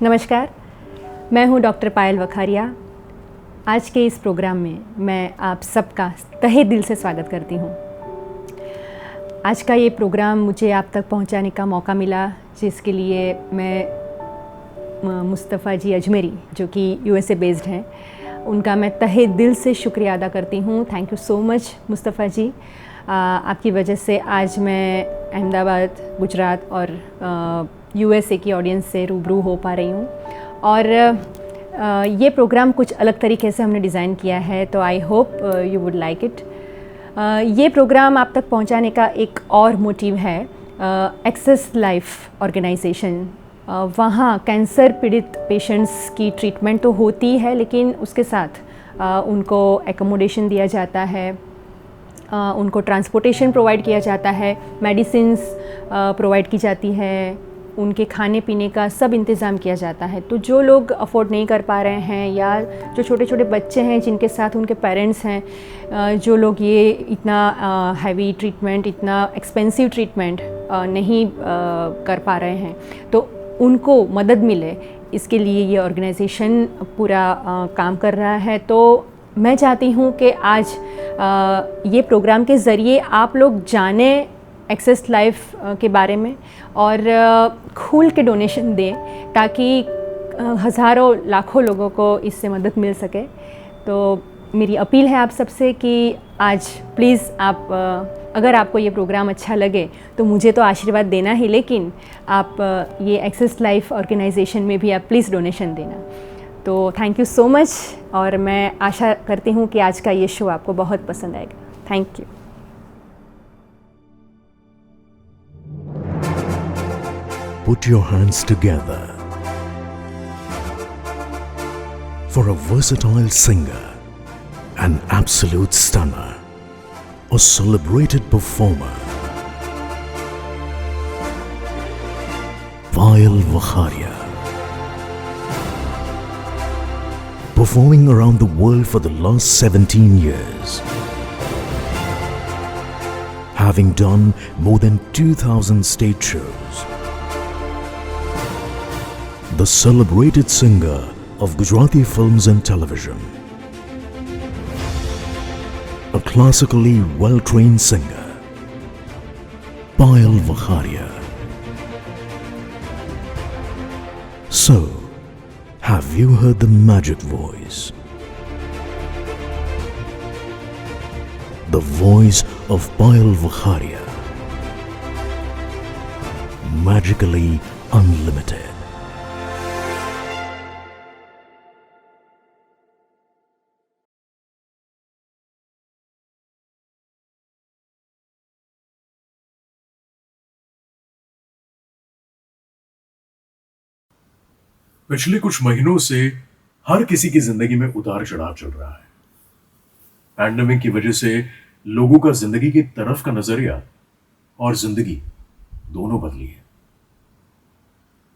नमस्कार, मैं हूं डॉक्टर पायल वखारिया। आज के इस प्रोग्राम में मैं आप सबका तहे दिल से स्वागत करती हूं। आज का ये प्रोग्राम मुझे आप तक पहुंचाने का मौका मिला, जिसके लिए मैं मुस्तफ़ा जी अजमेरी, जो कि यूएसए बेस्ड हैं, उनका मैं तहे दिल से शुक्रिया अदा करती हूं। Thank you so much Mustafa ji. आपकी वजह से आज मैं अहमदाबाद, गुजरात और यूएसए की ऑडियंस से रूबरू हो पा रही हूँ। और ये प्रोग्राम कुछ अलग तरीके से हमने डिज़ाइन किया है, तो I hope you would like it. ये प्रोग्राम आप तक पहुँचाने का एक और मोटिव है एक्सेस लाइफ ऑर्गेनाइजेशन। वहाँ कैंसर पीड़ित पेशेंट्स की ट्रीटमेंट तो होती है, लेकिन उसके साथ उनको एकोमोडेशन दिया जाता है, उनको ट्रांसपोर्टेशन प्रोवाइड किया जाता है, मेडिसिन्स प्रोवाइड की जाती है, उनके खाने पीने का सब इंतज़ाम किया जाता है। तो जो लोग अफोर्ड नहीं कर पा रहे हैं, या जो छोटे छोटे बच्चे हैं जिनके साथ उनके पेरेंट्स हैं, जो लोग ये इतना हैवी ट्रीटमेंट, इतना एक्सपेंसिव ट्रीटमेंट नहीं कर पा रहे हैं, तो उनको मदद मिले, इसके लिए ये ऑर्गेनाइजेशन पूरा काम कर रहा है। तो मैं चाहती हूँ कि आज ये प्रोग्राम के ज़रिए आप लोग जानें एक्सेस लाइफ के बारे में और खुल के डोनेशन दें, ताकि हज़ारों लाखों लोगों को इससे मदद मिल सके। तो मेरी अपील है आप सबसे कि आज प्लीज़ आप, अगर आपको ये प्रोग्राम अच्छा लगे तो मुझे तो आशीर्वाद देना ही, लेकिन आप ये एक्सेस लाइफ ऑर्गेनाइजेशन में भी आप प्लीज़ डोनेशन देना। तो थैंक यू सो मच, और मैं आशा करती हूँ कि आज का ये शो आपको बहुत पसंद आएगा। Thank you. Put your hands together for a versatile singer, an absolute stunner, a celebrated performer, Payal Vakharia. Performing around the world for the last 17 years. Having done more than 2,000 stage shows. The celebrated singer of Gujarati films and television. A classically well-trained singer, Payal Vakharia. So, have you heard the magic voice? The voice of Payal Vakharia. Magically unlimited. पिछले कुछ महीनों से हर किसी की जिंदगी में उतार चढ़ाव चल रहा है। पैंडेमिक की वजह से लोगों का जिंदगी की तरफ का नजरिया और जिंदगी दोनों बदली है।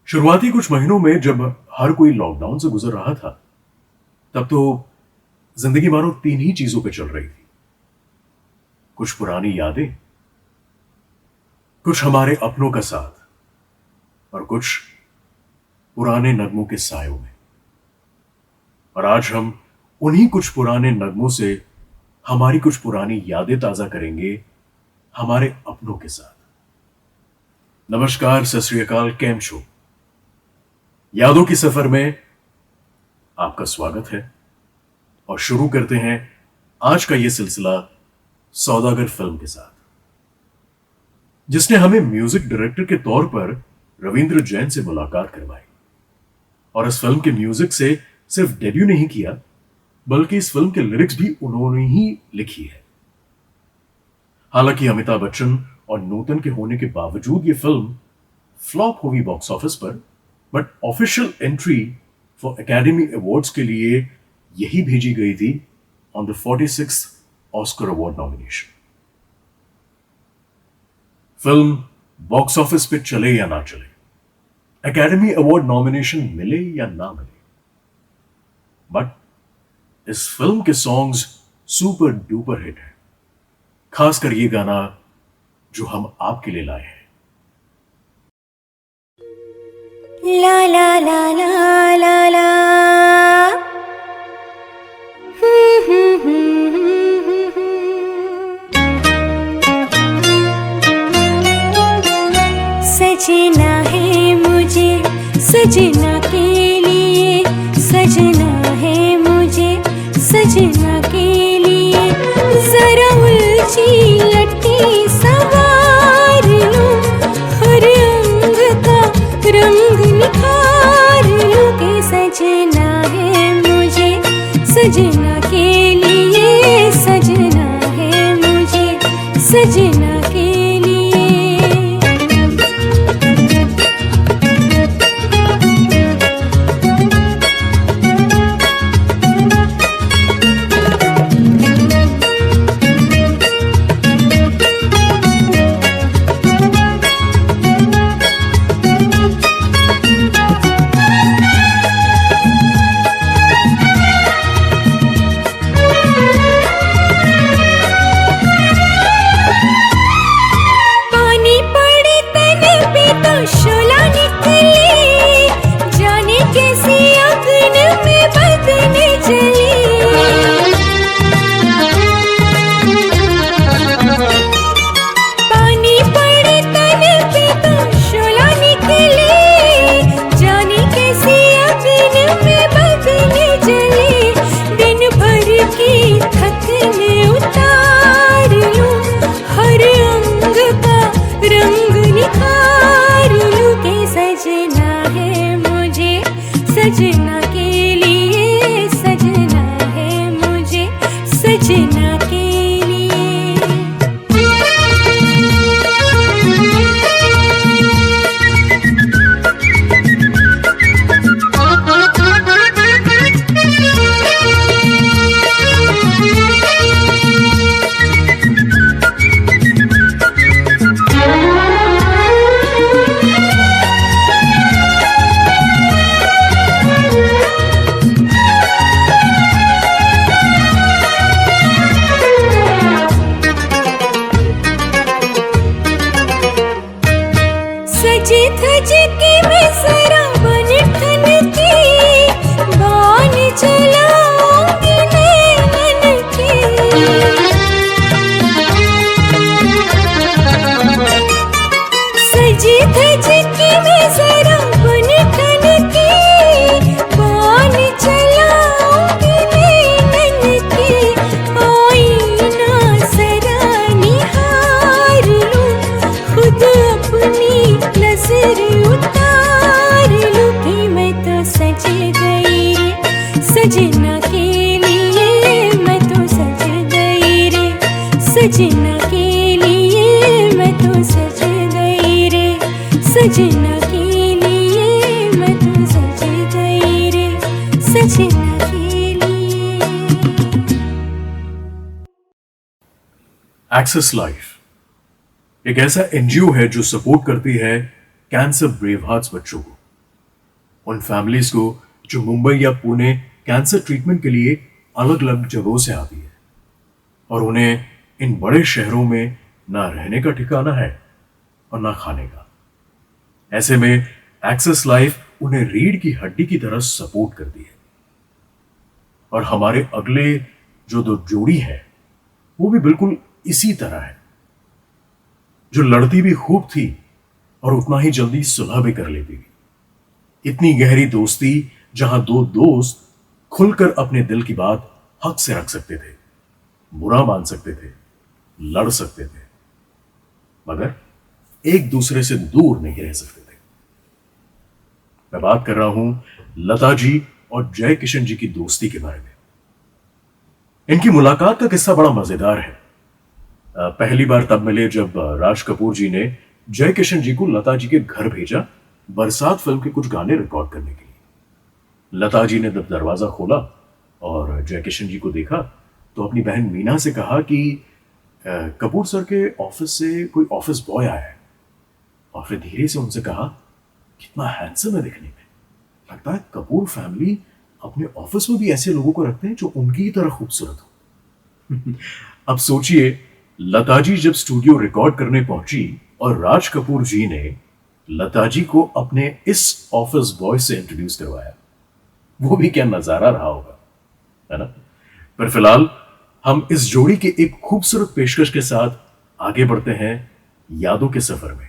शुरुआती कुछ महीनों में जब हर कोई लॉकडाउन से गुजर रहा था, तब तो जिंदगी मानो तीन ही चीजों पे चल रही थी। कुछ पुरानी यादें, कुछ हमारे अपनों का साथ, और कुछ पुराने नगमों के सायों में। और आज हम उन्हीं कुछ पुराने नगमों से हमारी कुछ पुरानी यादें ताजा करेंगे, हमारे अपनों के साथ। नमस्कार, सत श्री अकाल, कैम छो? यादों की सफर में आपका स्वागत है, और शुरू करते हैं आज का यह सिलसिला सौदागर फिल्म के साथ, जिसने हमें म्यूजिक डायरेक्टर के तौर पर रविंद्र जैन से मुलाकात करवाई। और इस फिल्म के म्यूजिक से सिर्फ डेब्यू नहीं किया, बल्कि इस फिल्म के लिरिक्स भी उन्होंने ही लिखी है। हालांकि अमिताभ बच्चन और नूतन के होने के बावजूद यह फिल्म फ्लॉप हुई बॉक्स ऑफिस पर, but official entry for academy awards के लिए यही भेजी गई थी on the 46th Oscar award nomination. Film box office पे चले या ना चले, एकेडमी अवार्ड नॉमिनेशन मिले या ना मिले, बट इस फिल्म के सॉन्ग्स सुपर डुपर हिट है। खासकर ये गाना जो हम आपके लिए लाए हैं। ला ला ला ला ला ला सजना है मुझे सजना के लिए, सजना है मुझे सजना के लिए, जरा उलझी लट्टी सवार लूं, हर अंग का रंग निखार लूं के सजना है मुझे सजना के लिए, सजना है मुझे सजना के लिए। सजना के लिए, सजना है मुझे सजना के लिए। सजी धज के मैं जरा बन ठन की, बान चलाऊंगी नैनन की। सजी धज के मैं जरा बन ठन की, बान चलाऊंगी नैनन की। आईना जरा निहार लूं, खुद अपनी नजर उतार लूं कि मैं तो सज गई रे सजना के लिए, मैं तो सज गई रे सजना के लिए, मैं तो सज गई रे सजना के लिए, मैं तो सज गई रे सजना के लिए। एक्सेस लाइफ एक ऐसा एनजीओ है जो सपोर्ट करती है कैंसर ब्रेव हार्ट्स बच्चों को, उन फैमिलीज को जो मुंबई या पुणे कैंसर ट्रीटमेंट के लिए अलग अलग जगहों से आती है और उन्हें इन बड़े शहरों में ना रहने का ठिकाना है और ना खाने का। ऐसे में एक्सेस लाइफ उन्हें रीढ़ की हड्डी की तरह सपोर्ट करती है। और हमारे अगले जो दो जोड़ी है वो भी बिल्कुल इसी तरह है, जो लड़ती भी खूब थी और उतना ही जल्दी सुलह भी कर लेती थी। इतनी गहरी दोस्ती जहां दो दोस्त खुलकर अपने दिल की बात हक से रख सकते थे, बुरा मान सकते थे, लड़ सकते थे, मगर एक दूसरे से दूर नहीं रह सकते थे। मैं बात कर रहा हूं लता जी और जय किशन जी की दोस्ती के बारे में। इनकी मुलाकात का किस्सा बड़ा मजेदार है। पहली बार तब मिले जब राज कपूर जी ने जय किशन जी को लता जी के घर भेजा बरसात फिल्म के कुछ गाने रिकॉर्ड करने के लिए। लता जी ने जब दरवाजा खोला और जय किशन जी को देखा तो अपनी बहन मीना से कहा कि कपूर सर के ऑफिस से कोई ऑफिस बॉय आया है, और फिर धीरे से उनसे कहा कितना हैंडसम है दिखने में, लगता है कपूर फैमिली अपने ऑफिस में भी ऐसे लोगों को रखते हैं जो उनकी ही तरह खूबसूरत हो। अब सोचिए, लता जी जब स्टूडियो रिकॉर्ड करने पहुंची और राज कपूर जी ने लता जी को अपने इस ऑफिस बॉय से इंट्रोड्यूस करवाया, वो भी क्या नजारा रहा होगा, है ना। पर फिलहाल हम इस जोड़ी के एक खूबसूरत पेशकश के साथ आगे बढ़ते हैं यादों के सफर में।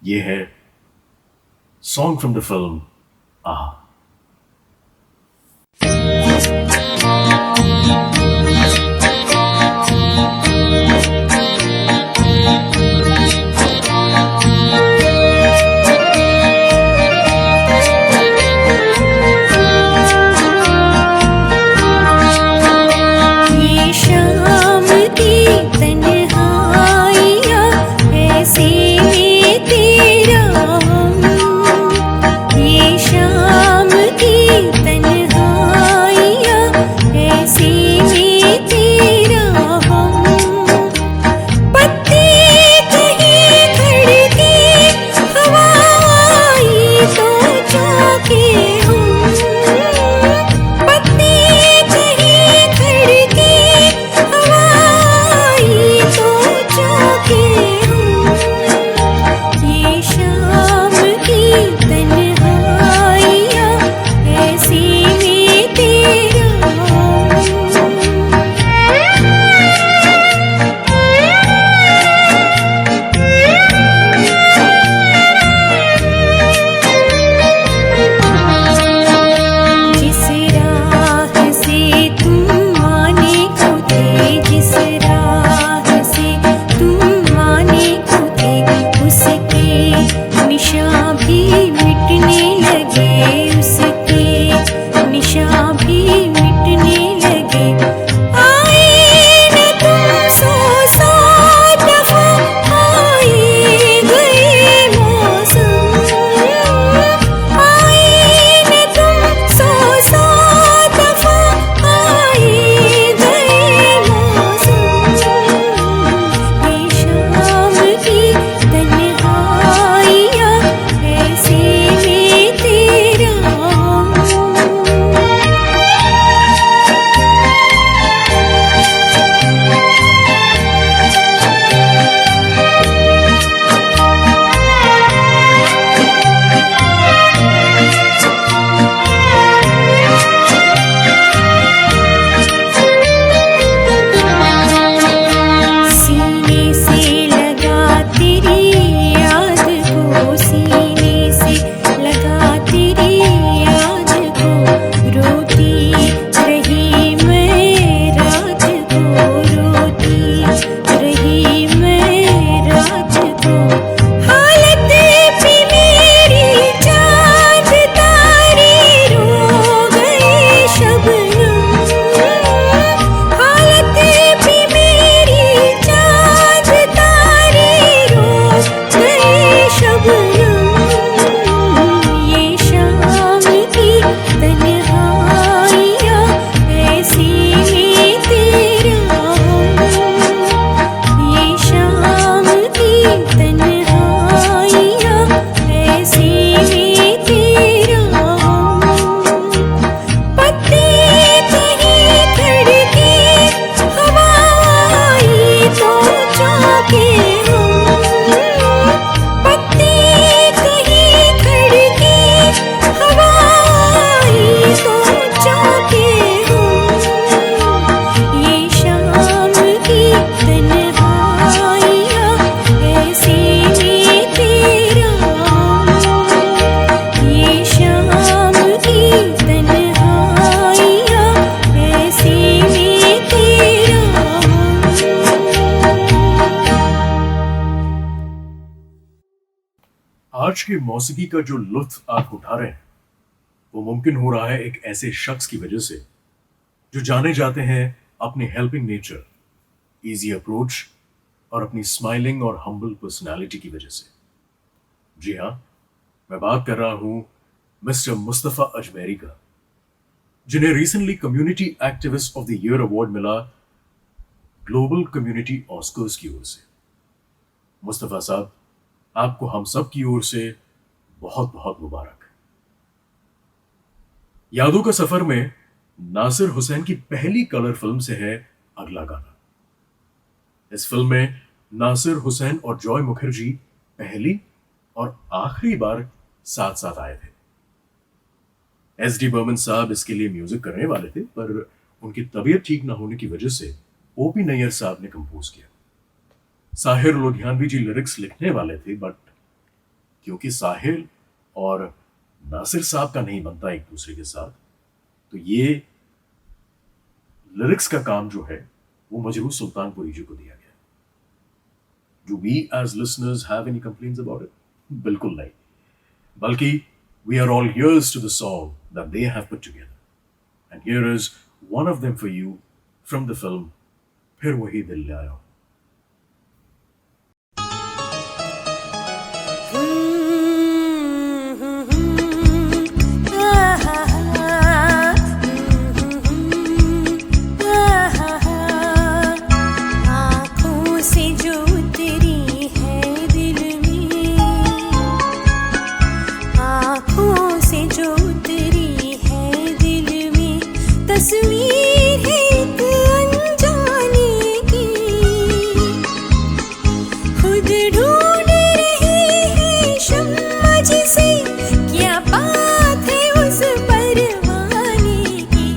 यह है सॉन्ग फ्रॉम द फिल्म आहा। ये शाम की तन्हाइयाँ ऐसे में तेरा हम, ये शाम की तन्हाइयाँ ऐसे में तेरा हम, पत्ते कहीं खड़के हवा आई तो चौंके हम, पत्ते कहीं खड़के हवा आई तो चौंके हम, ये शाम की तन्हाइयाँ ऐसे में तेरा जिस राह से तुम आने को थे, जिस राह से तुम आने को थे, उसके निशान भी मिटने लगे, उसके निशान भी मिटने लगे। आए न तुम सौ दफा, आए गए मौसम, आए न तुम सौ दफा, आए गए मौसम, ये शाम की तन्हाइयाँ ऐसे में तेरा सीने से लगा तेरी याद को, सीने से लगा तेरी याद को, रोती रही मैं रात को, रोती रही मैं रात को, हालत भी मेरी चाँद तारे रो गए शबनम, हालत भी मेरी चाँद तारे रो गए शबनम, ये शाम की तन्हाइयाँ ऐसे में तेरा हम, ये शाम की तन्हाइयाँ ऐसे में तेरा हम, पत्ते कहीं खड़के हवा आई तो चौंके हम, पत्ते कहीं खड़के हवा आई तो चौंके हम, ये शाम की तन्हाइयाँ ऐसे में तेरा हम, ये शाम की तन्हाइयाँ ऐसे में तेरा आज की मौसीकी का जो लुत्फ आप उठा रहे हैं वो मुमकिन हो रहा है एक ऐसे शख्स की वजह से जो जाने जाते हैं अपनी हेल्पिंग नेचर, इजी अप्रोच और अपनी स्माइलिंग और हम्बल पर्सनालिटी की वजह से। जी हाँ, मैं बात कर रहा हूं मिस्टर मुस्तफा अजमेरी का, जिन्हें recently community activist of the year award मिला ग्लोबल कम्युनिटी ऑस्कर्स की ओर से। मुस्तफा साहब, आपको हम सब की ओर से बहुत बहुत मुबारक। यादों का सफर में नासिर हुसैन की पहली कलर फिल्म से है अगला गाना। इस फिल्म में नासिर हुसैन और जॉय मुखर्जी पहली और आखिरी बार साथ साथ आए थे। एस.डी. बर्मन साहब इसके लिए म्यूजिक करने वाले थे, पर उनकी तबीयत ठीक ना होने की वजह से ओ.पी. नैयर साहब ने कंपोज किया। साहिर लुधियानवी जी लिरिक्स लिखने वाले थे, बट क्योंकि साहिर और नासिर साहब का नहीं बनता एक दूसरे के साथ, तो ये लिरिक्स का काम जो है वो मजरूह सुल्तानपुरी जी को दिया गया। Do we as listeners have any complaints about it? बिल्कुल नहीं, बल्कि we are all ears to the song that they have put together. And here is one of them for you from the film फिर वही दिल ले आया। आँखों से जो उतरी है दिल में, आँखों से जो उतरी है दिल में, तस्वीर है एक अनजाने की, खुद ढूंढ रही है शम्मा जिसे, क्या बात है उस परवाने की,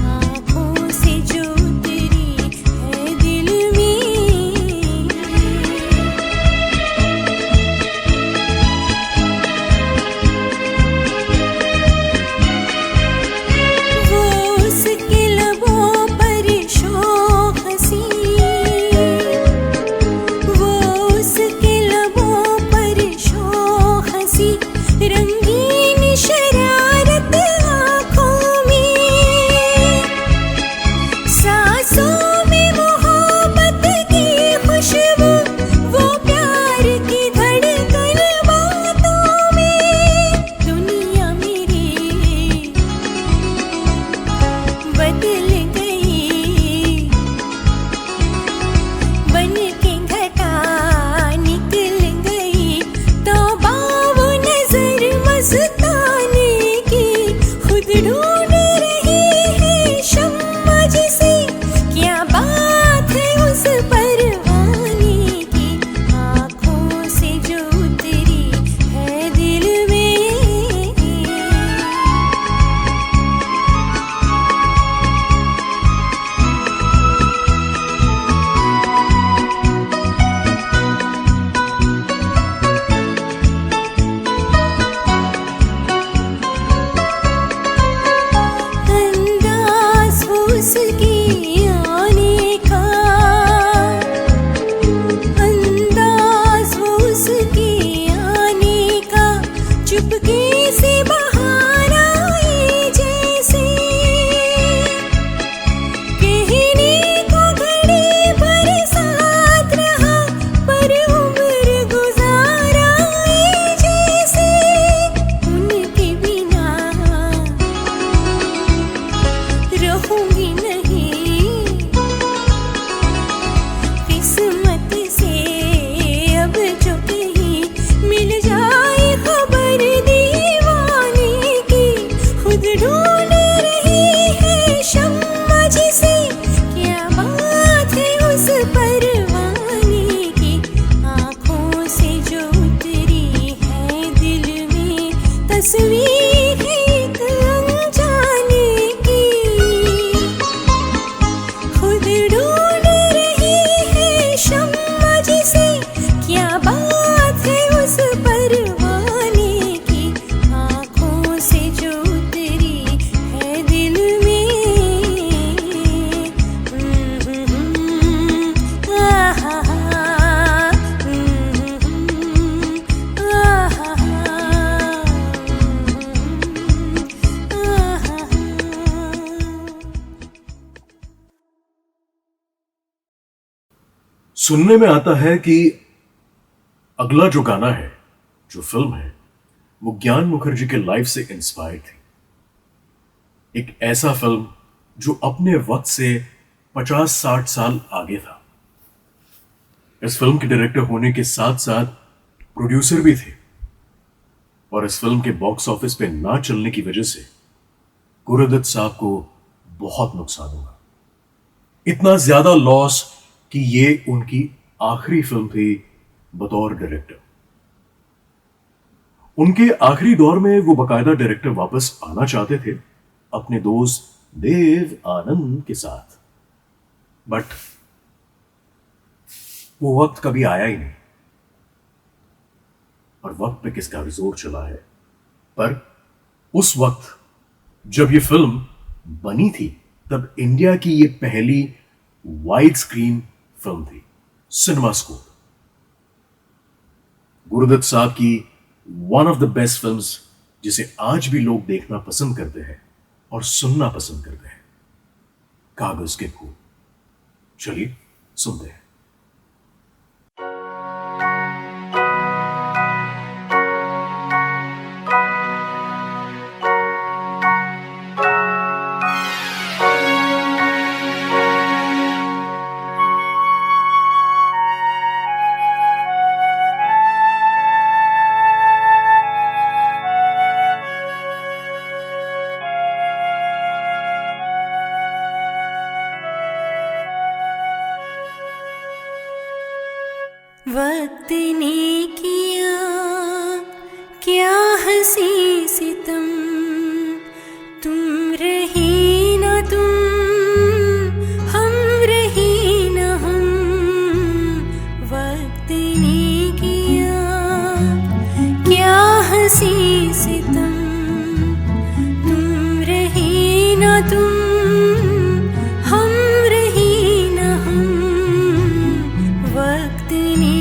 आँखों से जो उतरी है दिल में। वो उसके लबों पर शौक हंसी, वो उसके लबों पर शौक हंसी, रंगीन शरारत आँखों में, सांसों में मोहब्बत की खुशबू, वो प्यार की धड़कन बातों में, दुनिया मेरी बदल गई, बन के घटा निकल गई, तौबा वो नजर मस्ताने की, खुद ढूंढ रही है शम्मा जिसे, क्या बात है उस परवाने की, आँखों से जो उतरी है दिल में। अंदाज़ वो उसकी आने का, अंदाज़ वो उसकी आने का, चुपके से बाहर आए जैसे, कहने को घड़ी भर साथ रहा, पर उम्र गुजारा है जैसे, उनके बिना रहूंगी नहीं, किस्मत से अब जो कहीं मिल जाए खबर दीवाने की, खुद ढूंढ रही है शम्मा जिसे, क्या बात है उस परवाने की, आँखों से जो उतरी है दिल में, तस्वीर है एक अनजाने की, खुद ढूंढ रही है शम्मा जिसे, क्या बात है उस परवाने की, आँखों से जो उतरी है दिल में। आहा, सुनने में आता है कि अगला जो गाना है, जो फिल्म है, वो ज्ञान मुखर्जी के लाइफ से इंस्पायर थी। एक ऐसा फिल्म जो अपने वक्त से 50-60 साल आगे था। इस फिल्म के डायरेक्टर होने के साथ साथ प्रोड्यूसर भी थे, और इस फिल्म के बॉक्स ऑफिस पे ना चलने की वजह से गुरुदत्त साहब को बहुत नुकसान हुआ। इतना ज्यादा लॉस कि ये उनकी आखिरी फिल्म थी बतौर डायरेक्टर। उनके आखिरी दौर में वो बकायदा डायरेक्टर वापस आना चाहते थे अपने दोस्त देव आनंद के साथ, बट वो वक्त कभी आया ही नहीं। और वक्त पे किसका जोर चला है, पर उस वक्त जब ये फिल्म बनी थी तब इंडिया की ये पहली वाइड स्क्रीन फिल्म थी, सिनेमास्कोप। गुरुदत्त साहब की one of the best films, जिसे आज भी लोग देखना पसंद करते हैं और सुनना पसंद करते हैं, कागज के फूल। चलिए सुनते हैं। वक्त ने किया क्या हंसी सितम, तुम रही न तुम, हम रही न हम। वक्त ने किया क्या हंसी सितम, तुम रही न तुम, हम रही न हम। वक्त ने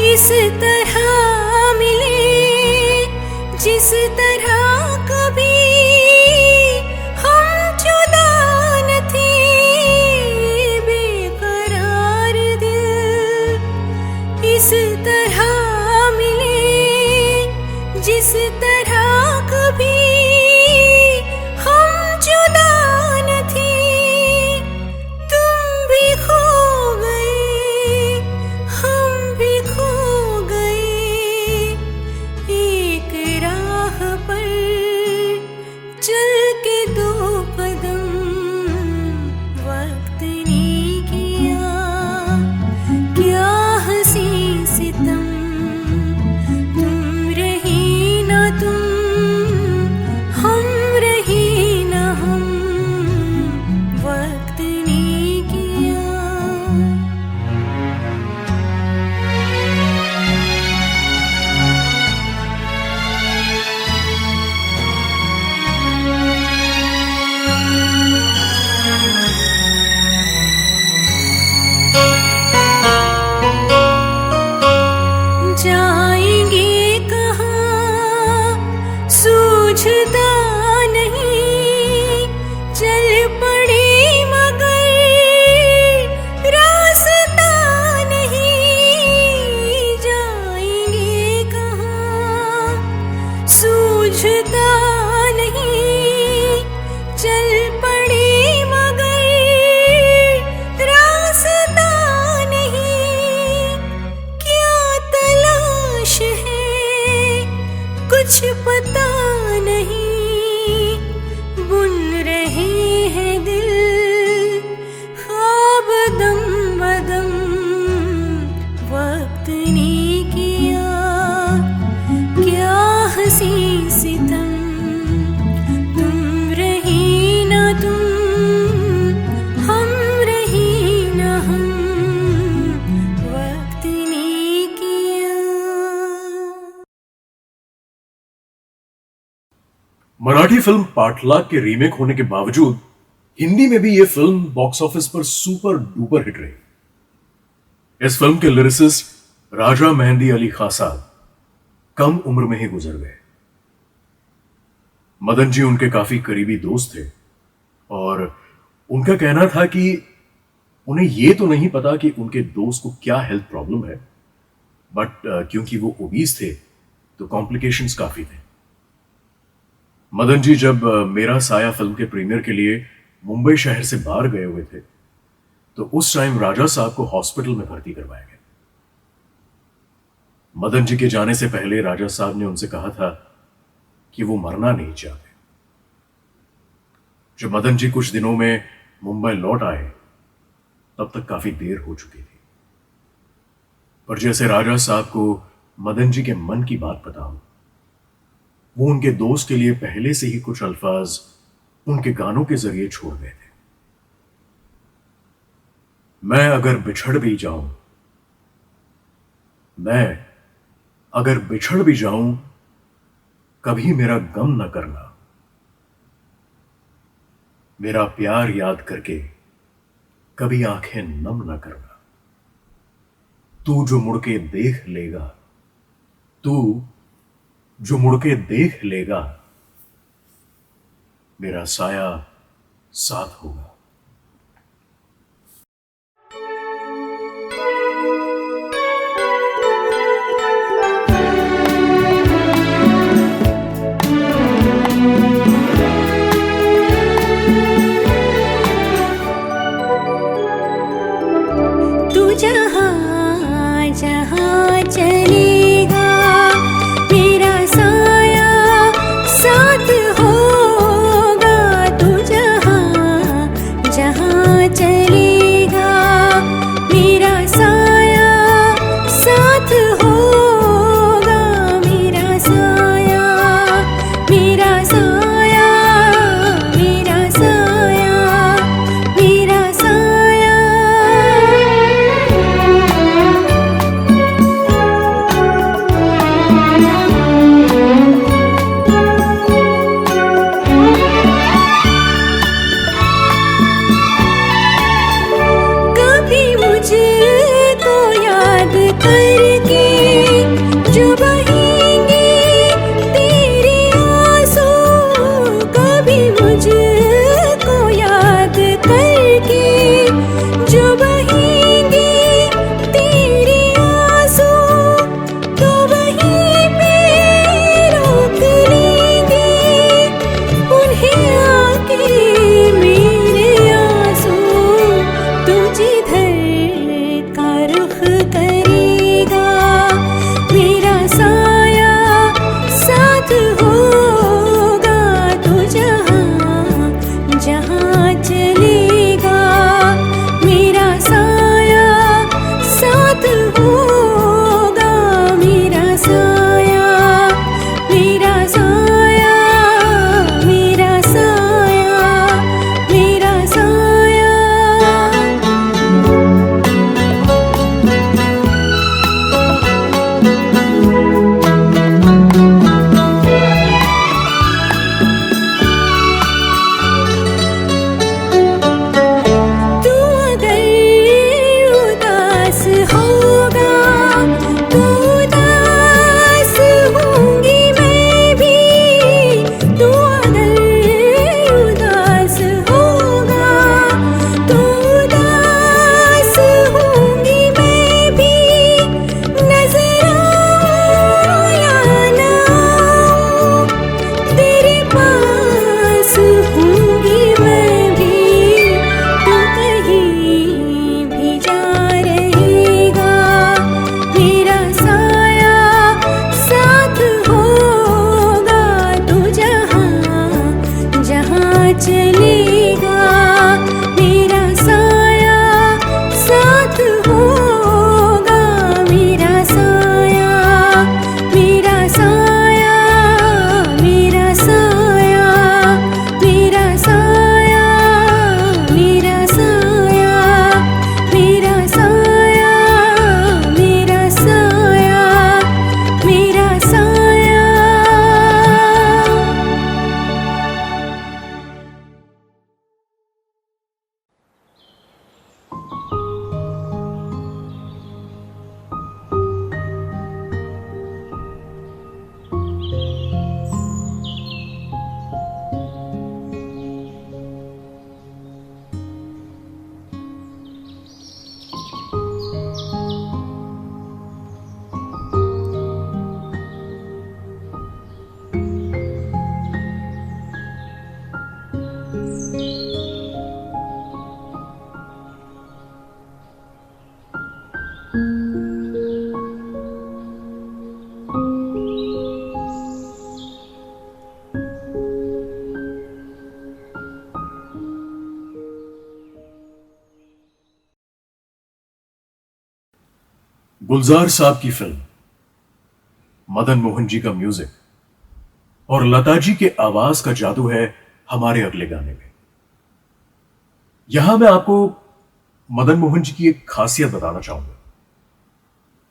इस तरह मिले जिस तरह कभी हम जुदा न थे। बेकरार दिल इस तरह मिले जिस तरह कभी हम जुदा न थे। तुम भी खो गए, हम भी खो चल के दो कदम। वक्त ने किया क्या हंसी सितम, तुम रही न तुम, हम रही न हम। वक्त ने किया। जाएंगे कहाँ सूझता नहीं, चल पड़े मगर रास्ता नहीं। जाएंगे कहाँ सूझता नहीं, चल पड़े मगर रास्ता नहीं। क्या तलाश है कुछ पता नहीं, बुन रहे हैं दिल ख्वाब दम बदम। वक्त ने किया क्या हंसी सितम, तुम रही न तुम, हम रही न हम। वक्त ने किया। मराठी फिल्म पाठलाग के रीमेक होने के बावजूद हिंदी में भी यह फिल्म बॉक्स ऑफिस पर सुपर डुपर हिट रही। इस फिल्म के लिरिसिस्ट राजा मेहंदी अली खां साहब कम उम्र में ही गुजर गए। मदन जी उनके काफी करीबी दोस्त थे और उनका कहना था कि उन्हें यह तो नहीं पता कि उनके दोस्त को क्या हेल्थ प्रॉब्लम है, बट क्योंकि वो ओबीस थे तो कॉम्प्लिकेशंस काफी थे। मदन जी जब मेरा साया फिल्म के प्रीमियर के लिए मुंबई शहर से बाहर गए हुए थे, तो उस टाइम राजा साहब को हॉस्पिटल में भर्ती करवाया गया। मदन जी के जाने से पहले राजा साहब ने उनसे कहा था कि वो मरना नहीं चाहते। जब मदन जी कुछ दिनों में मुंबई लौट आए, तब तक काफी देर हो चुकी थी। पर जैसे राजा साहब को मदन जी के मन की बात पता हो, वो उनके दोस्त के लिए पहले से ही कुछ अल्फाज उनके गानों के जरिए छोड़ गए थे। मैं अगर बिछड़ भी जाऊं, मैं अगर बिछड़ भी जाऊं, कभी मेरा गम न करना, मेरा प्यार याद करके कभी आंखें नम न करना। तू जो मुड़ के देख लेगा, तू जो मुड़ के देख लेगा, मेरा साया साथ होगा। तू जहाँ जहाँ चलेगा, मेरा साया साथ होगा। तू जहाँ जहाँ चलेगा, मेरा साया साथ होगा। मेरा साया, मेरा साया, मेरा साया, मेरा साया। कभी मुझ गुलजार साहब की फिल्म, मदन मोहन जी का म्यूजिक और लता जी के आवाज का जादू है हमारे अगले गाने में। यहां मैं आपको मदन मोहन जी की एक खासियत बताना चाहूंगा।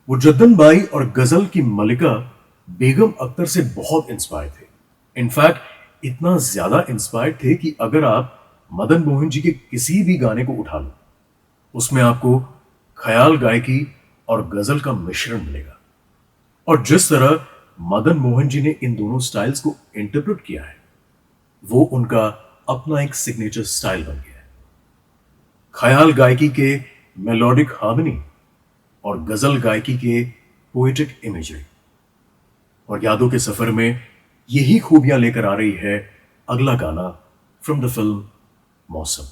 वो जद्दन बाई और गजल की मलिका बेगम अख्तर से बहुत इंस्पायर थे। इनफैक्ट इतना ज्यादा इंस्पायर थे कि अगर आप मदन मोहन जी के किसी भी गाने को उठा लो, उसमें आपको ख्याल गायकी और गजल का मिश्रण मिलेगा। और जिस तरह मदन मोहन जी ने इन दोनों स्टाइल्स को इंटरप्रेट किया है, वो उनका अपना एक सिग्नेचर स्टाइल बन गया है। ख्याल गायकी के मेलोडिक हार्मनी और गजल गायकी के पोएटिक इमेजरी। और यादों के सफर में यही खूबियां लेकर आ रही है अगला गाना फ्रॉम द फिल्म मौसम।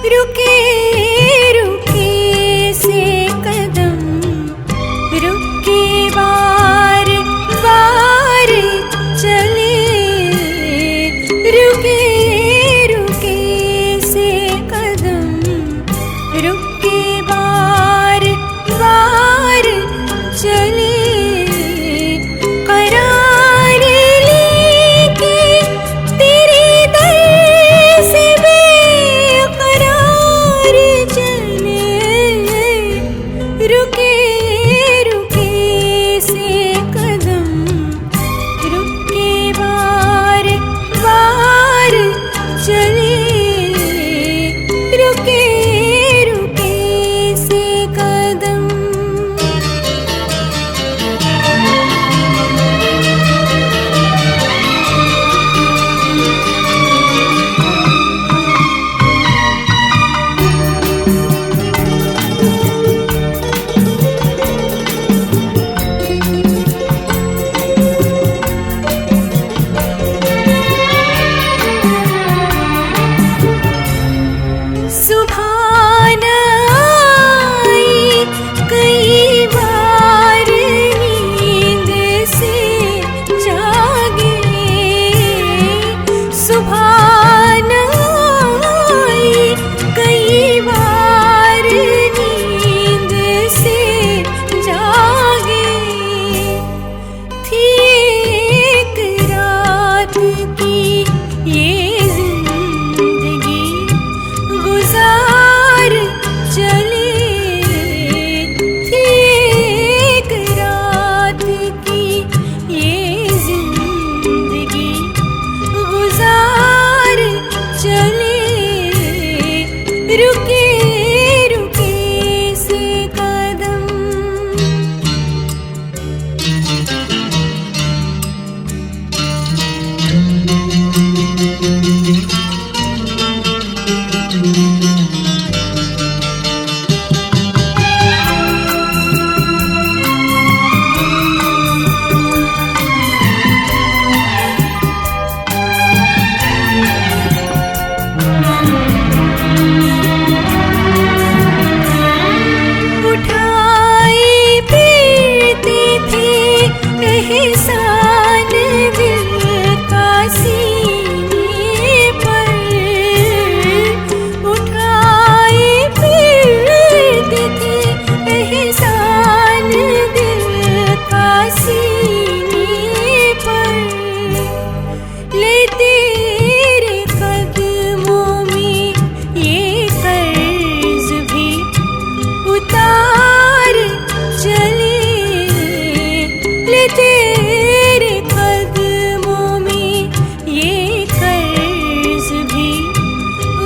रुके रुके से कदम, रुके बार बार चले, रुके रुके से कदम, रुके बार बार चले, करार लेके तेरे दर से बेकरार चले, रुके रुके से कदम, रुके बार बार चले, रुके रुके से कदम। सुभान आई कई बार नींद से जागे, सुभान आई कई बार नींद से जागे, थी एक रात की ये जिंदगी गुजार चले, थी एक रात की ये जिंदगी गुजार चले, रुके रुके से कदम। उठाए फिरते थे एहसान दिल का सीने पर, उठाए फिरते थे एहसान दिल का सीने पर, ले तेरे कदमों में ये कर्ज भी उतार चले, ले तेरे कदमों में ये कर्ज भी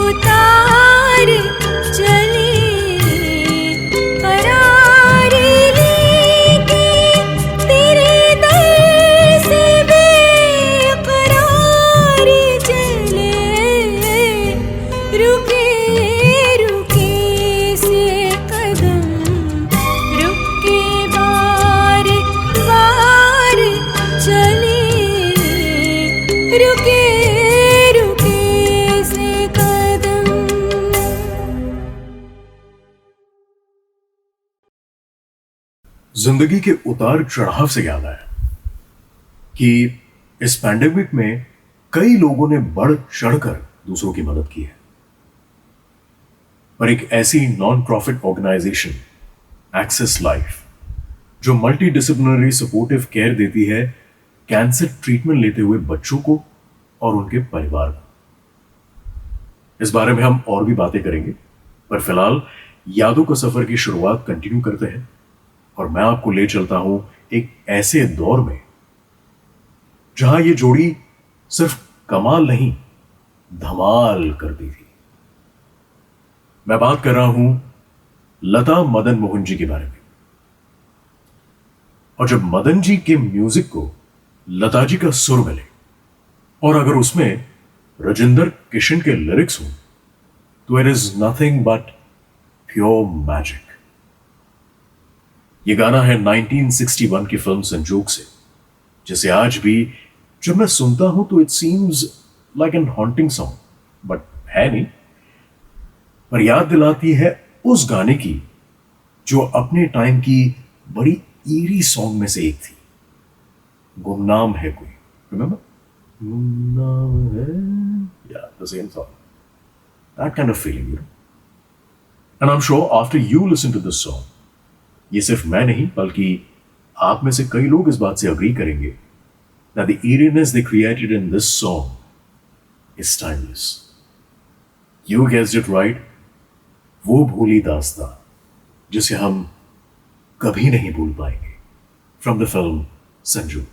उतार चले, करार लेके तेरे दर से बेकरार चले, रुके रुके से कदम, रुके बार बार जिंदगी के उतार चढ़ाव से याद आया कि इस पैंडेमिक में कई लोगों ने बढ़ चढ़कर दूसरों की मदद की है, पर एक ऐसी non profit organisation Access Life जो मल्टी डिसिप्लिनरी सपोर्टिव केयर देती है कैंसर ट्रीटमेंट लेते हुए बच्चों को और उनके परिवार को। इस बारे में हम और भी बातें करेंगे, पर फिलहाल यादों का सफर की शुरुआत कंटिन्यू करते हैं और मैं आपको ले चलता हूं एक ऐसे दौर में जहां यह जोड़ी सिर्फ कमाल नहीं धमाल करती थी। मैं बात कर रहा हूं लता मदन मोहन जी के बारे में। और जब मदन जी के म्यूजिक को लता जी का सुर मिले और अगर उसमें राजेंद्र किशन के लिरिक्स हो तो it is nothing but pure magic. यह गाना है 1961 की फिल्म संजोग से, जिसे आज भी जब मैं सुनता हूं तो it seems like an haunting song, but है नहीं, पर याद दिलाती है उस गाने की जो अपने टाइम की बड़ी ईरी सॉन्ग में से एक थी, गुमनाम है कोई। रिमेंबर गुमनाम है, या the same song, that kind of feeling, you know. And I am sure after you listen to this song, ये सिर्फ मैं नहीं बल्कि आप में से कई लोग इस बात से अग्री करेंगे that the eeriness they created in this song is timeless. You guessed it right. वो भूली दास्तां जिसे हम कभी नहीं भूल पाएंगे, from the film संजू।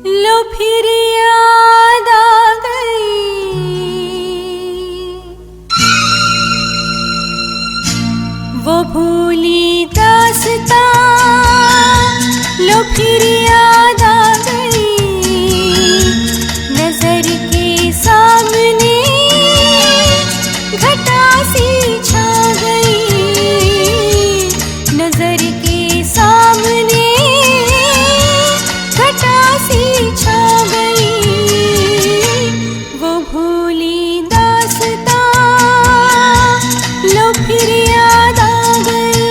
लो फिर याद आ गई, वो भूली दास्तां लो फिर याद आ गई। नजर के सामने घटा सी छा गई, नजर के सामने घटा सी छा गई। वो भूली दास्तां लो फिर याद आ गई।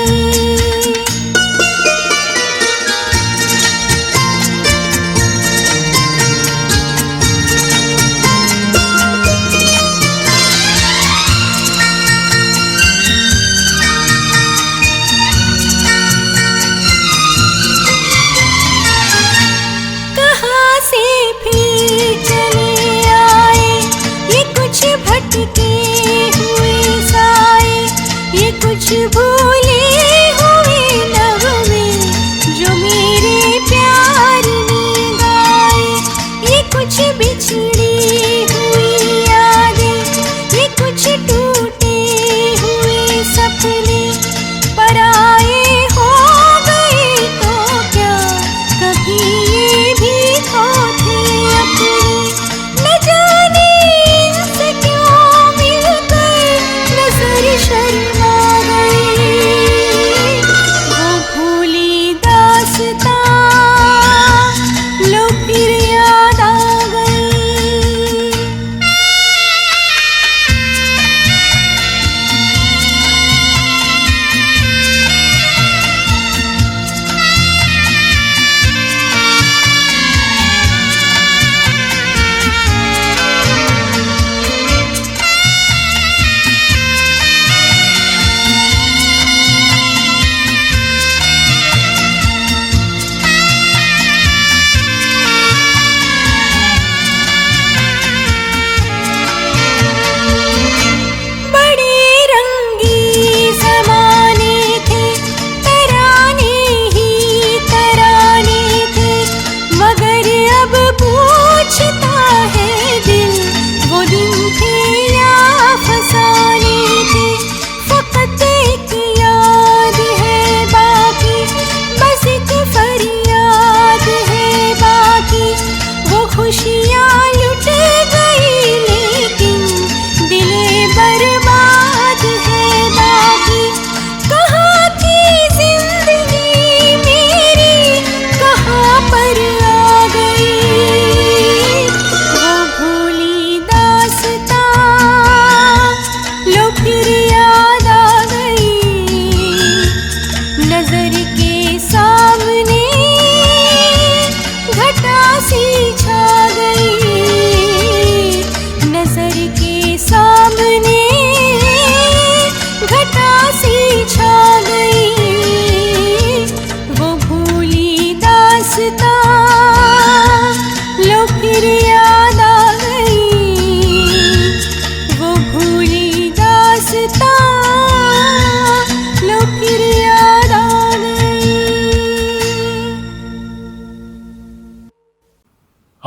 कहाँ से फिर चले आए ये कुछ भटके हुए साए, ये कुछ भूले हुए नगमे जो मेरे प्यार ने गाए। ये कुछ बिछड़ी हुई यादें, ये कुछ टूटे हुए सपने, पराए हो गए तो क्या कभी ये भी तो थे अपने। न जाने इनसे क्यों मिलकर नजर शर्मा गई।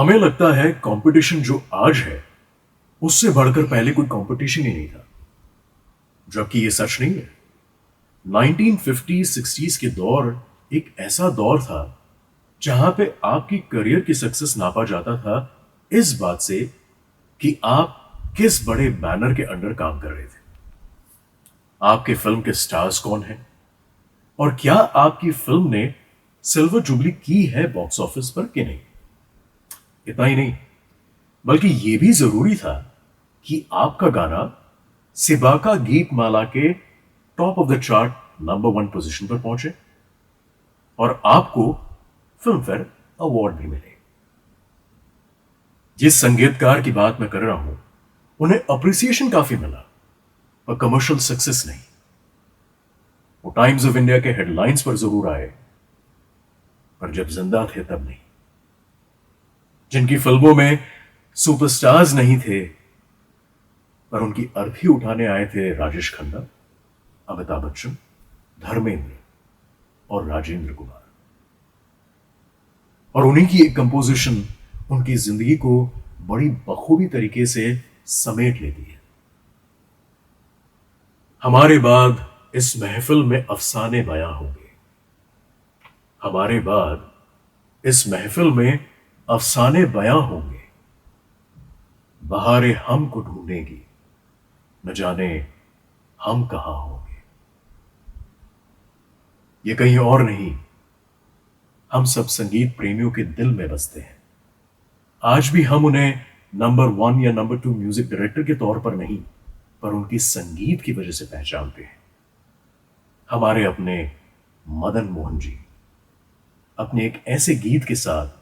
हमें लगता है कंपटीशन जो आज है उससे बढ़कर पहले कोई कंपटीशन ही नहीं था, जबकि ये सच नहीं है। 1950-60s के दौर एक ऐसा दौर था जहां पे आपकी करियर की सक्सेस नापा जाता था इस बात से कि आप किस बड़े बैनर के अंडर काम कर रहे थे, आपके फिल्म के स्टार्स कौन हैं, और क्या आपकी फिल्म ने सिल्वर जुबली की है बॉक्स ऑफिस पर कि नहीं। इतना ही नहीं, बल्कि यह भी जरूरी था कि आपका गाना सिबाका गीत माला के top of the chart number 1 position पर पहुंचे और आपको फिल्म फेयर अवार्ड भी मिले। जिस संगीतकार की बात मैं कर रहा हूं उन्हें अप्रिसिएशन काफी मिला पर कमर्शियल सक्सेस नहीं। वो टाइम्स ऑफ इंडिया के हेडलाइंस पर जरूर आए पर जब जिंदा थे तब नहीं। जिनकी फिल्मों में सुपरस्टार्स नहीं थे पर उनकी अर्थी उठाने आए थे राजेश खन्ना, अमिताभ बच्चन, धर्मेंद्र और राजेंद्र कुमार, और उन्हीं की एक कंपोजिशन उनकी जिंदगी को बड़ी बखूबी तरीके से समेट लेती है। हमारे बाद इस महफिल में अफसाने बयां होंगे, हमारे बाद इस महफिल में अफसाने बयां होंगे। बहारें हमको ढूंढेगी, न जाने हम कहां होंगे। ये कहीं और नहीं, हम सब संगीत प्रेमियों के दिल में बसते हैं। आज भी हम उन्हें नंबर 1 या नंबर 2 म्यूजिक डायरेक्टर के तौर पर नहीं पर उनकी संगीत की वजह से पहचानते हैं। हमारे अपने मदन मोहन जी अपने एक ऐसे गीत के साथ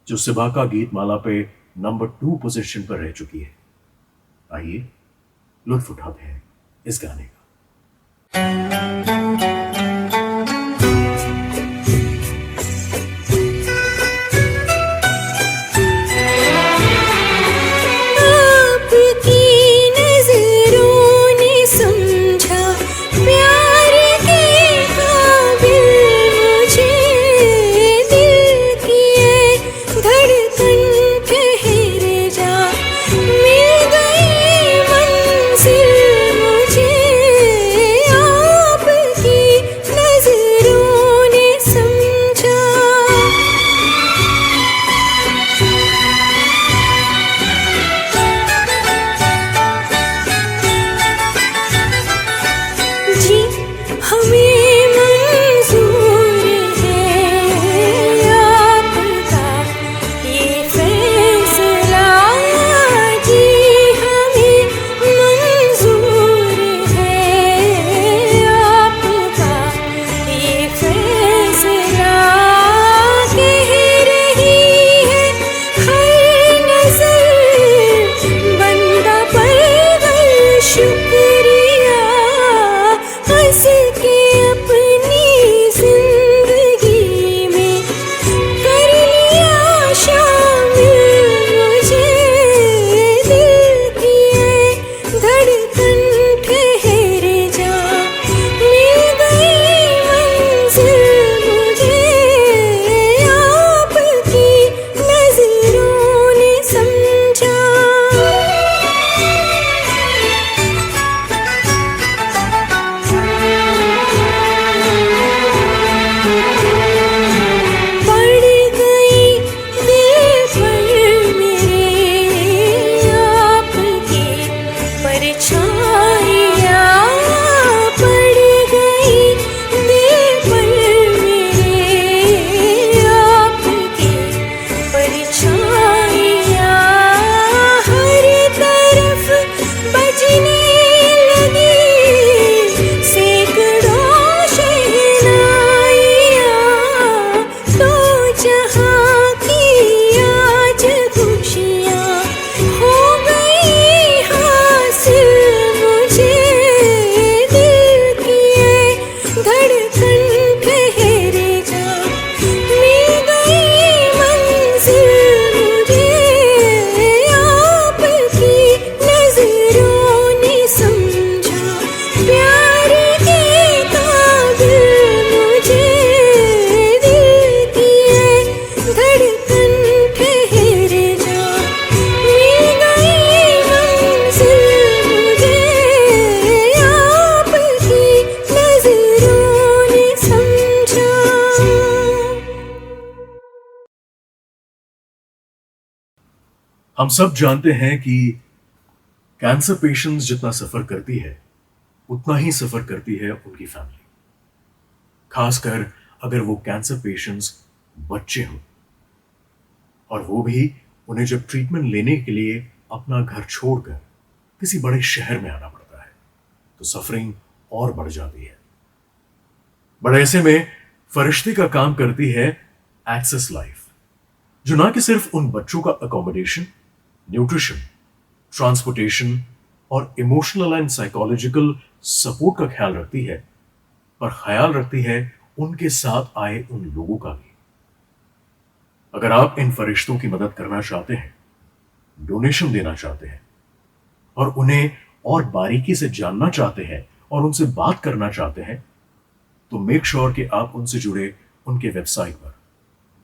जो सिबाका गीत माला पे नंबर 2 पोजीशन पर रह चुकी है। आइए लुत्फ उठाते हैं इस गाने का। मिल गई मंजिल मुझे, आपकी हम सब जानते हैं कि कैंसर पेशेंट्स जितना सफर करती है उतना ही सफर करती है उनकी फैमिली, खासकर अगर वो कैंसर पेशेंट्स बच्चे हों, और वो भी उन्हें जब ट्रीटमेंट लेने के लिए अपना घर छोड़कर किसी बड़े शहर में आना पड़ता है तो सफरिंग और बढ़ जाती है। बट ऐसे में फरिश्ते का काम करती है एक्सेस लाइफ, जो ना कि सिर्फ उन बच्चों का अकोमोडेशन, न्यूट्रिशन, ट्रांसपोर्टेशन और इमोशनल एंड साइकोलॉजिकल सपोर्ट का ख्याल रखती है, पर ख्याल रखती है उनके साथ आए उन लोगों का भी। अगर आप इन फरिश्तों की मदद करना चाहते हैं, डोनेशन देना चाहते हैं और उन्हें और बारीकी से जानना चाहते हैं और उनसे बात करना चाहते हैं, तो मेक श्योर कि आप उनसे जुड़े उनके वेबसाइट पर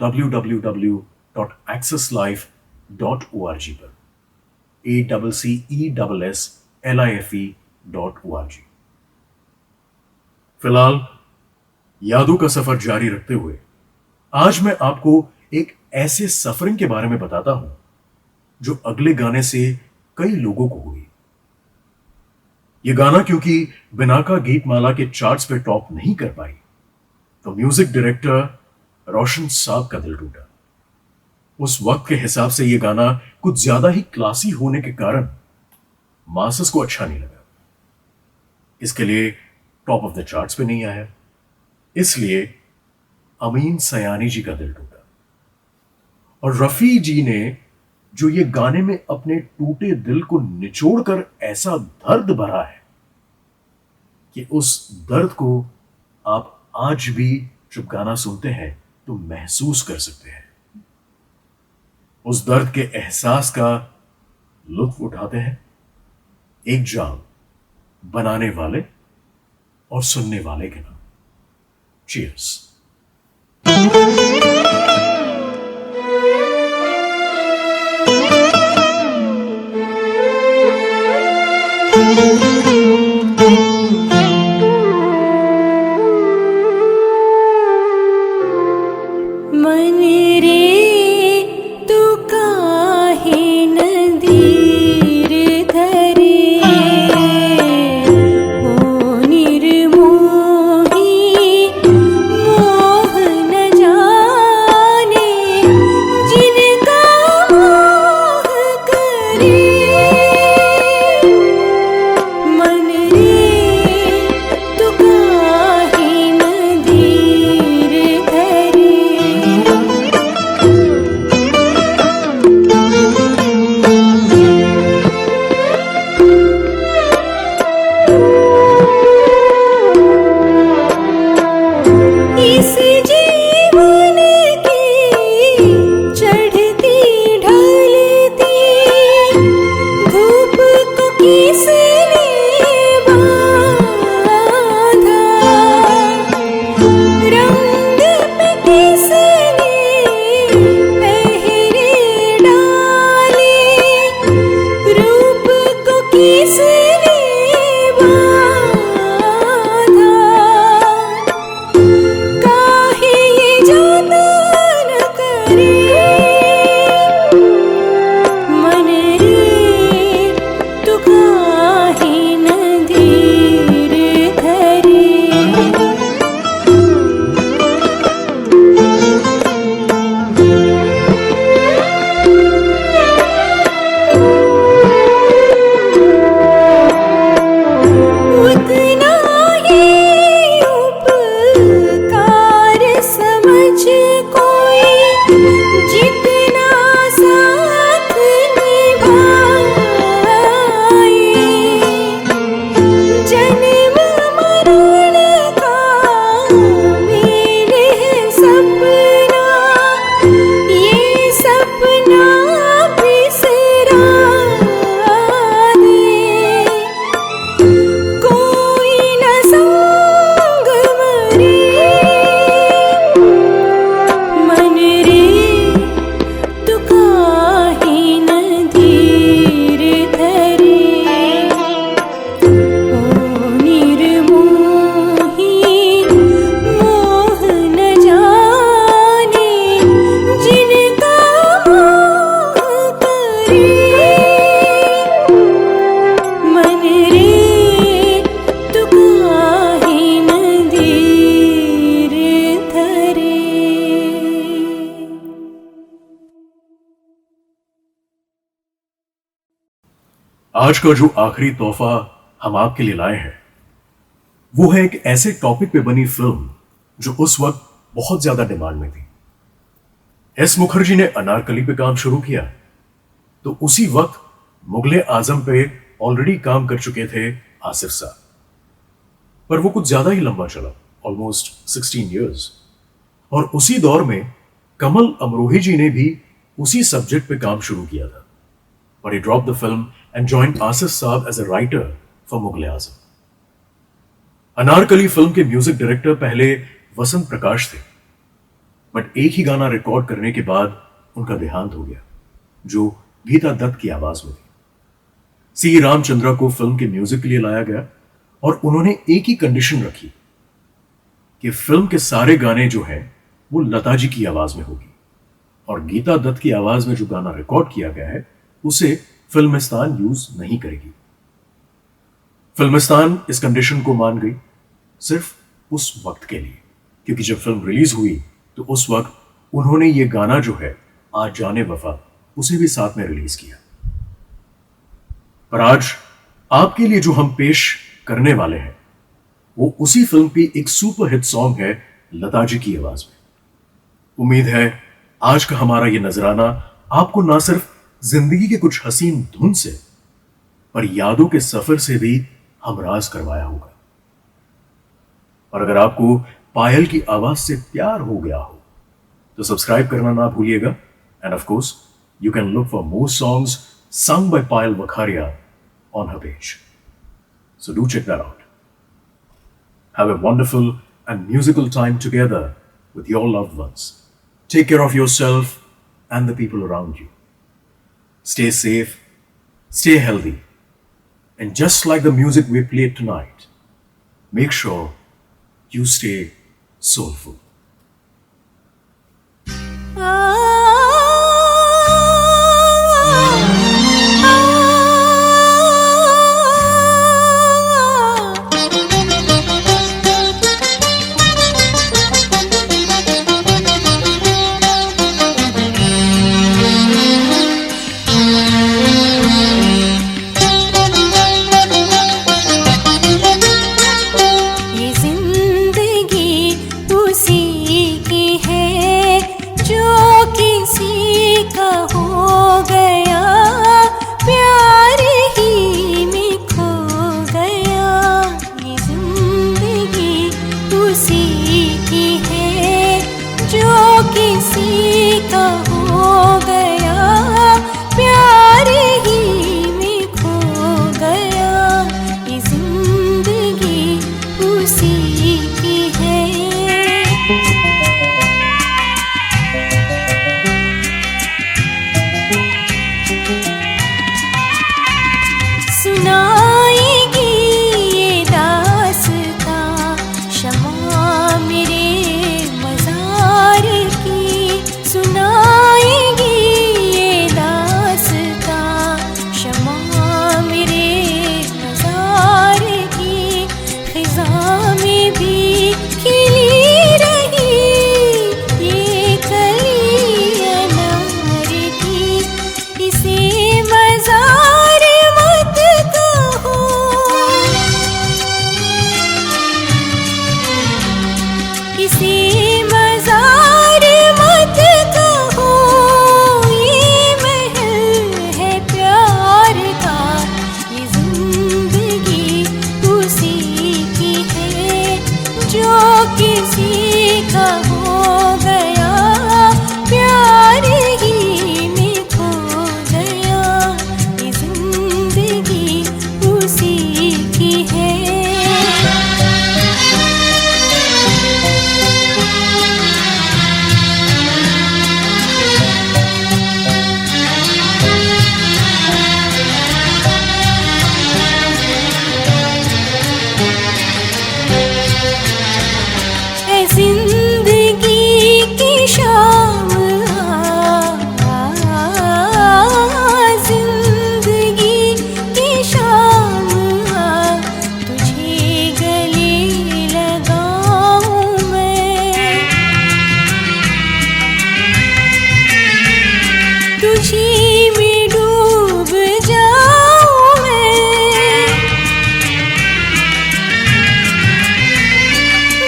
www.accesslife.org पर ACCESSLIFE.org। फिलहाल यादों का सफर जारी रखते हुए आज मैं आपको एक ऐसे सफरिंग के बारे में बताता हूं जो अगले गाने से कई लोगों को हुई। यह गाना क्योंकि बिनाका गीतमाला के चार्ट्स पे टॉप नहीं कर पाई, तो म्यूजिक डायरेक्टर रोशन साहब का दिल टूटा। उस वक्त के हिसाब से यह गाना कुछ ज्यादा ही क्लासी होने के कारण मासेस को अच्छा नहीं लगा, इसके लिए टॉप ऑफ द चार्ट्स पे नहीं आया। इसलिए अमीन सयानी जी का दिल टूटा और रफी जी ने जो ये गाने में अपने टूटे दिल को निचोड़कर ऐसा दर्द भरा है कि उस दर्द को आप आज भी जब गाना सुनते हैं तो महसूस कर सकते हैं। उस दर्द के एहसास का लुत्फ उठाते हैं एक जाम बनाने वाले और सुनने वाले के नाम। चीयर्स। मन रे तू काहे नदीर धरे, ओ निर्मोही मोह न जा आज का जो आखिरी तोहफा हम आपके लिए लाए हैं वो है एक ऐसे टॉपिक पे बनी फिल्म जो उस वक्त बहुत ज्यादा डिमांड में थी। एस मुखर्जी ने अनारकली पे काम शुरू किया तो उसी वक्त मुगले आजम पे ऑलरेडी काम कर चुके थे आसिफ साहब, पर वो कुछ ज्यादा ही लंबा चला, ऑलमोस्ट 16 इयर्स। और उसी दौर में कमल अमरोही जी ने भी उसी सब्जेक्ट पे काम शुरू किया था, but he dropped the film and joined Asif Saab as a writer for Mughal Azam. Anarkali film के म्यूजिक डायरेक्टर पहले वसंत प्रकाश थे, बट एक ही गाना रिकॉर्ड करने के बाद उनका देहांत हो गया, जो गीता दत्त की आवाज में थी। सी रामचंद्रा को फिल्म के म्यूजिक के लिए लाया गया और उन्होंने एक ही कंडीशन रखी कि फिल्म के सारे गाने जो हैं वो लता जी की आवाज में होगी और गीता दत्त की आवाज में जो गाना रिकॉर्ड किया गया है उसे फिल्मिस्तान यूज नहीं करेगी। फिल्मिस्तान इस कंडीशन को मान गई सिर्फ उस वक्त के लिए, क्योंकि जब फिल्म रिलीज हुई तो उस वक्त उन्होंने ये गाना जो है आज जाने वफा उसे भी साथ में रिलीज किया। पर आज आपके लिए जो हम पेश करने वाले हैं वो उसी फिल्म की एक सुपर हिट सॉन्ग है लता जी की आवाज में। उम्मीद है आज का हमारा ये नजराना आपको ना सिर्फ जिंदगी के कुछ हसीन धुन से पर यादों के सफर से भी हमराज करवाया होगा। और अगर आपको पायल की आवाज से प्यार हो गया हो तो सब्सक्राइब करना ना भूलिएगा। End of course you can look for more songs sung by Payal Vakharia on her page. So do check that out. Have a wonderful and musical time together with your loved ones. Take care of yourself and the people around you. Stay safe, stay healthy, and just like the music we played tonight, make sure you stay soulful.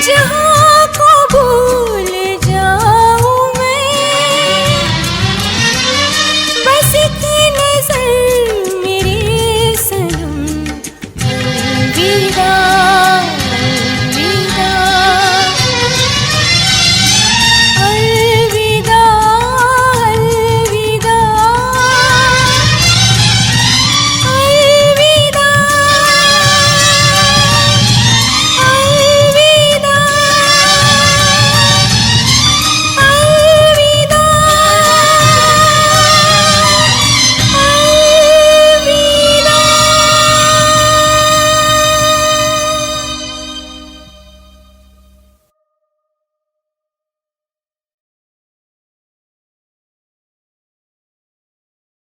जहाँ